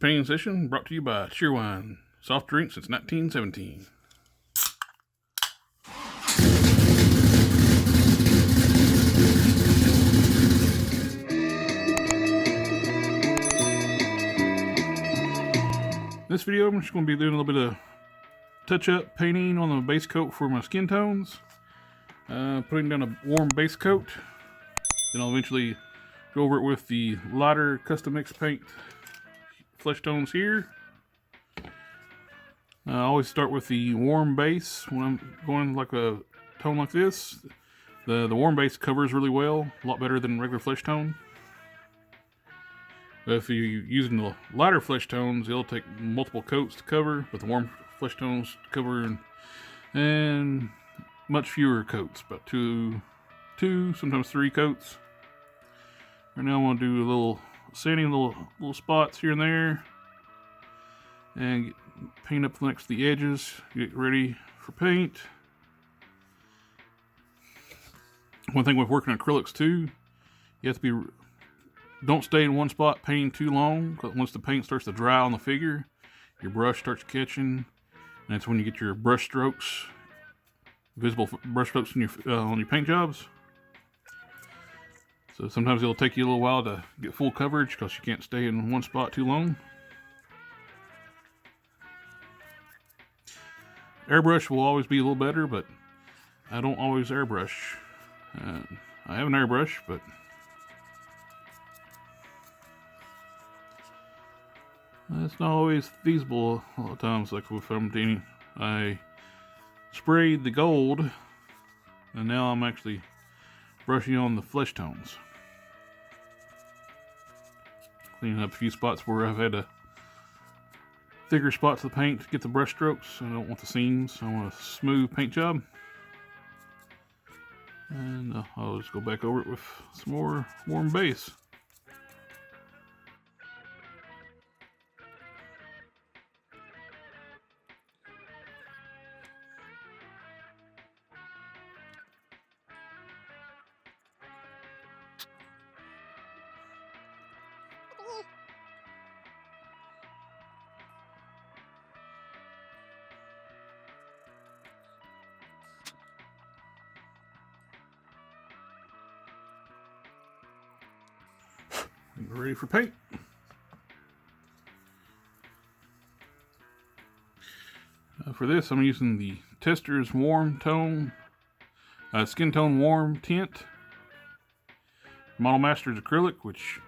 painting session brought to you by Cheerwine, soft drink since 1917. This video I'm just going to be doing a little bit of touch-up painting on the base coat for my skin tones. Putting down a warm base coat. Then I'll eventually go over it with the lighter custom mix paint flesh tones here. I always start with the warm base when I'm going like a tone like this. The warm base covers really well, a lot better than regular flesh tone. But if you're using the lighter flesh tones, it'll take multiple coats to cover, but the warm flesh tones to cover and much fewer coats, about two, sometimes 3 coats. Right now I'm going to do a little sanding, little spots here and there, and paint up next to the edges, get ready for paint. One thing with working acrylics too, you have to don't stay in one spot painting too long, because once the paint starts to dry on the figure, your brush starts catching, and that's when you get your brush strokes, visible brush strokes on your paint jobs. So sometimes it'll take you a little while to get full coverage because you can't stay in one spot too long. Airbrush will always be a little better, but I don't always airbrush. I have an airbrush, but it's not always feasible a lot of times. Like if I'm painting, I sprayed the gold, and now I'm actually brushing on the flesh tones. Cleaning up a few spots where I've had to thicker spots of the paint to get the brush strokes. I don't want the seams. I want a smooth paint job. And I'll just go back over it with some more warm base. Ready for paint. For this, I'm using the Tester's Warm Tone, Skin Tone Warm Tint. Model Master's acrylic, which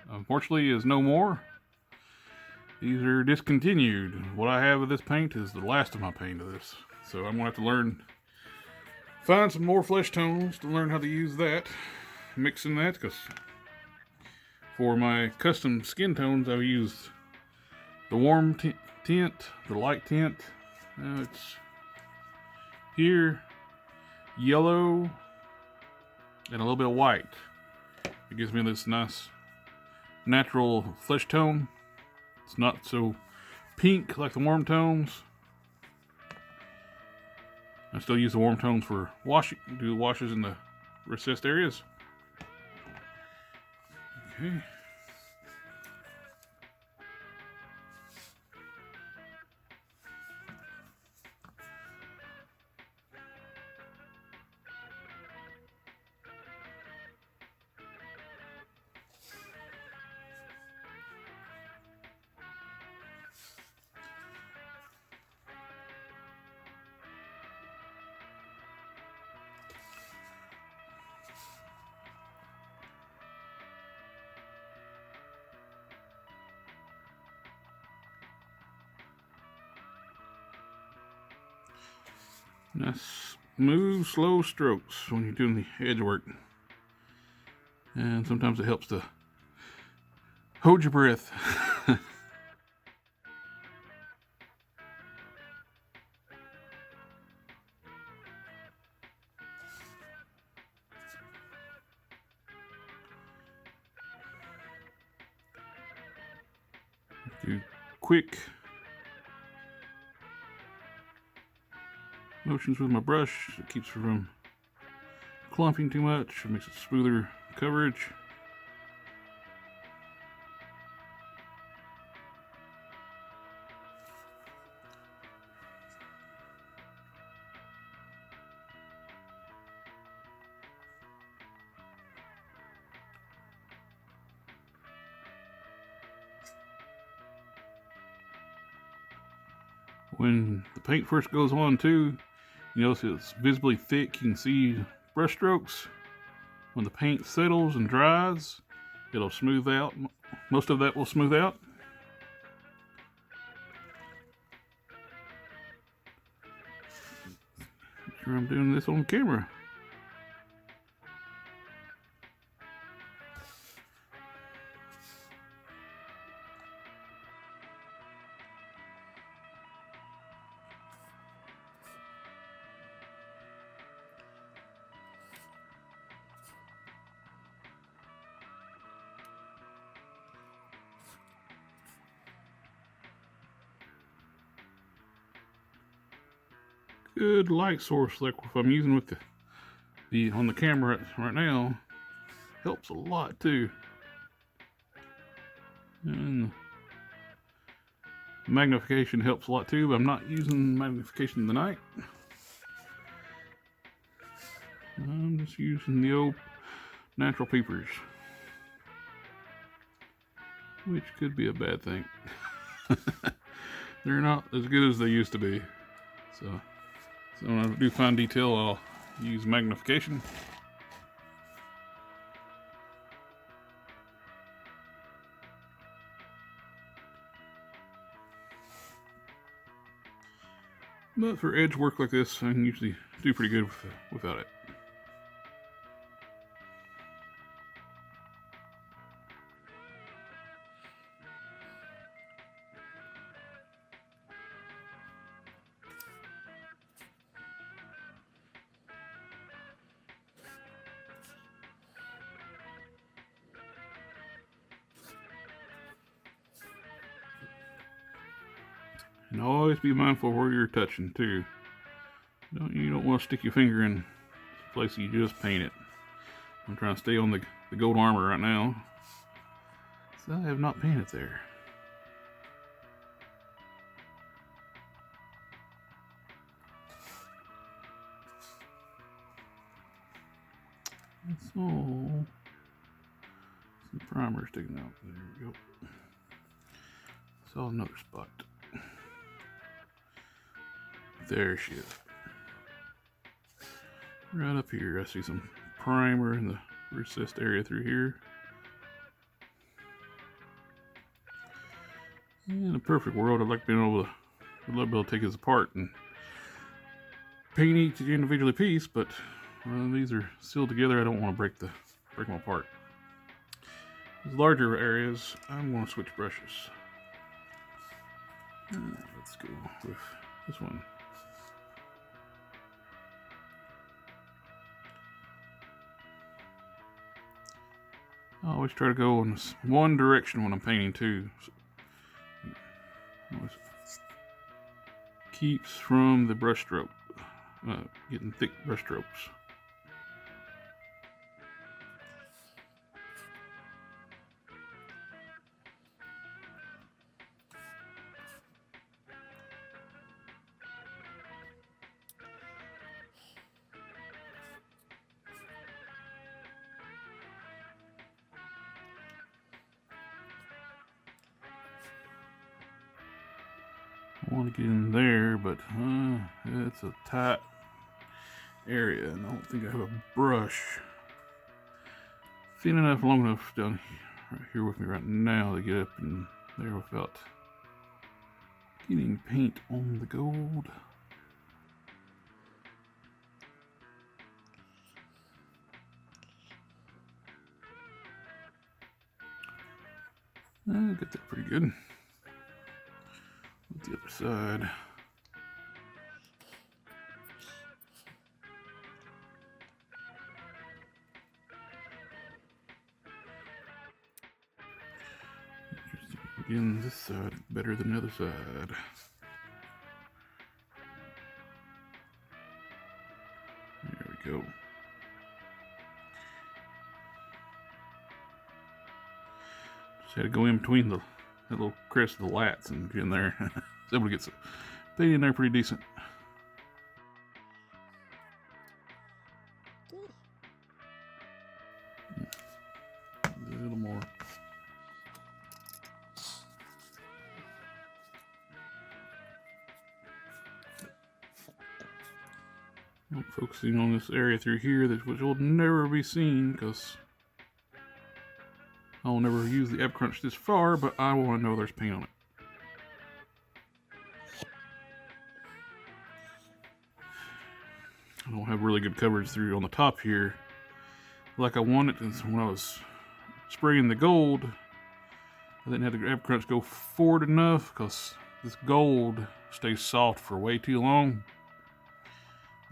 unfortunately is no more. These are discontinued. What I have of this paint is the last of my paint of this. So I'm going to have to find some more flesh tones to learn how to use that. Mixing that, because for my custom skin tones, I've used the warm tint, the light tint. It's here, yellow, and a little bit of white. It gives me this nice natural flesh tone. It's not so pink like the warm tones. I still use the warm tones for washing, do the washes in the recessed areas. Okay. Nice smooth, slow strokes when you're doing the edge work. And sometimes it helps to hold your breath. Do quick motions with my brush. It keeps from clumping too much. It makes it smoother coverage. When the paint first goes on too, you notice it's visibly thick. You can see brush strokes. When the paint settles and dries, it'll smooth out. Most of that will smooth out. Make sure I'm doing this on camera. Good light source, like if I'm using with the on the camera right now, helps a lot too. And magnification helps a lot too, but I'm not using magnification in the night. I'm just using the old natural peepers, which could be a bad thing. They're not as good as they used to be. So when I do fine detail, I'll use magnification. But for edge work like this, I can usually do pretty good without it. And always be mindful where you're touching too. You don't want to stick your finger in the place you just painted. I'm trying to stay on the gold armor right now, so I have not painted there. So some primer sticking out. There we go. Saw another spot. There she is. Right up here, I see some primer in the recessed area through here. In a perfect world, I'd like to be able to take this apart and paint each individually piece, but these are sealed together. I don't want to break them apart. These larger areas, I'm going to switch brushes. Let's go with this one. I always try to go in one direction when I'm painting too. Keeps from the brush stroke, getting thick brush strokes. I want to get in there, but it's a tight area, and I don't think I have a brush thin enough, long enough down right here with me right now to get up in there without getting paint on the gold. I got that pretty good. The other side. Again, this side better than the other side. There we go. Just had to go in between that little crest of the lats and get in there. So able to get some paint in there pretty decent. A little more. I'm focusing on this area through here, which will never be seen because I'll never use the Ab Crunch this far, but I want to know there's paint on it. I don't have really good coverage through on the top here like I wanted. And so when I was spraying the gold, I didn't have the Ab Crunch go forward enough because this gold stays soft for way too long.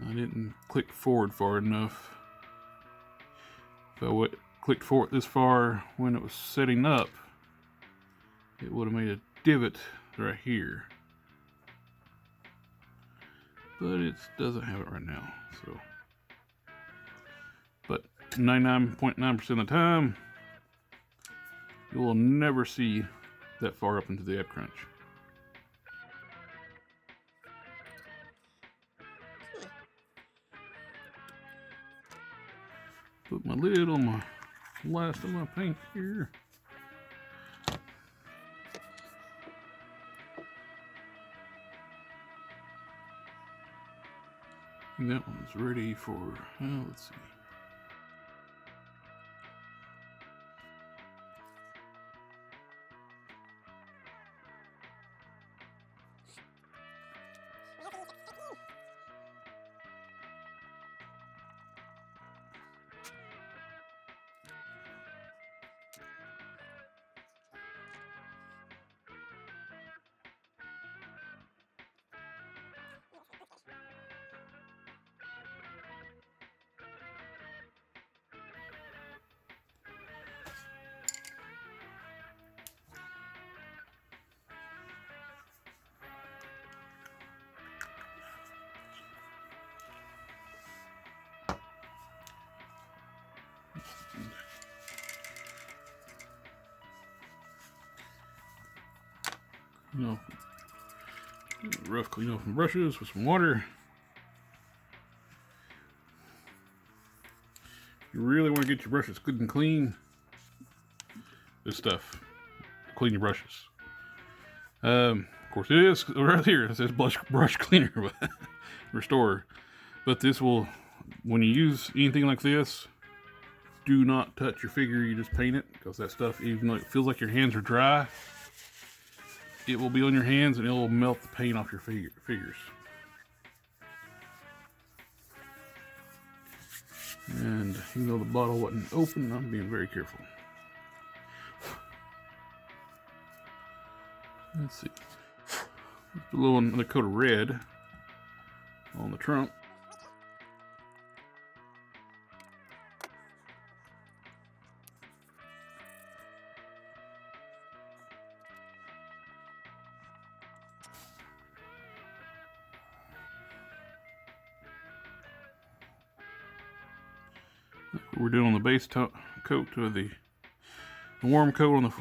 I didn't click forward far enough. If I clicked forward this far when it was setting up, it would have made a divot right here. But it doesn't have it right now, so. But 99.9% of the time, you will never see that far up into the Ab Crunch. Put my lid on my last of my paint here. And that one's ready for, let's see. You know, rough clean off some brushes with some water. You really want to get your brushes good and clean. This stuff, clean your brushes. Of course, it is right here. It says brush cleaner, but restorer. But this will, when you use anything like this, do not touch your figure. You just paint it, because that stuff, even though it feels like your hands are dry, it will be on your hands and it will melt the paint off your figures. And even though the bottle wasn't open, I'm being very careful. Let's see. A little another coat of red on the trunk. We're doing on the base coat of the warm coat on the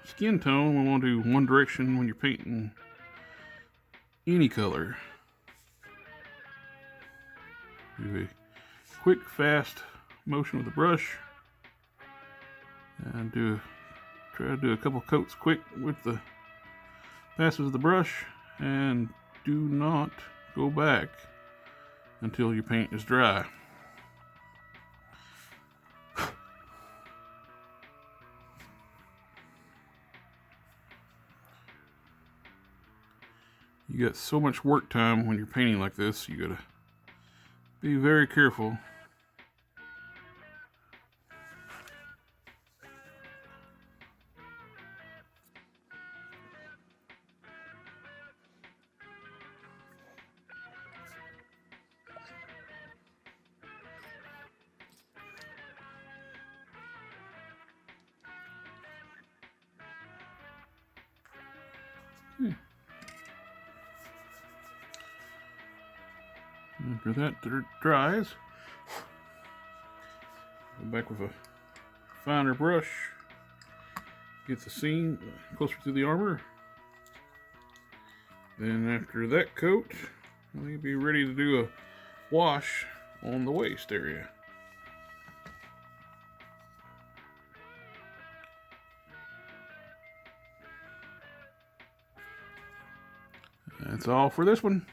skin tone. We want to do one direction when you're painting any color. Do a quick, fast motion with the brush, and try to do a couple coats quick with the passes of the brush, and do not go back until your paint is dry. You got so much work time when you're painting like this, you gotta be very careful. After that dries, go back with a finer brush, get the seam closer to the armor. Then after that coat, we'll be ready to do a wash on the waist area. That's all for this one.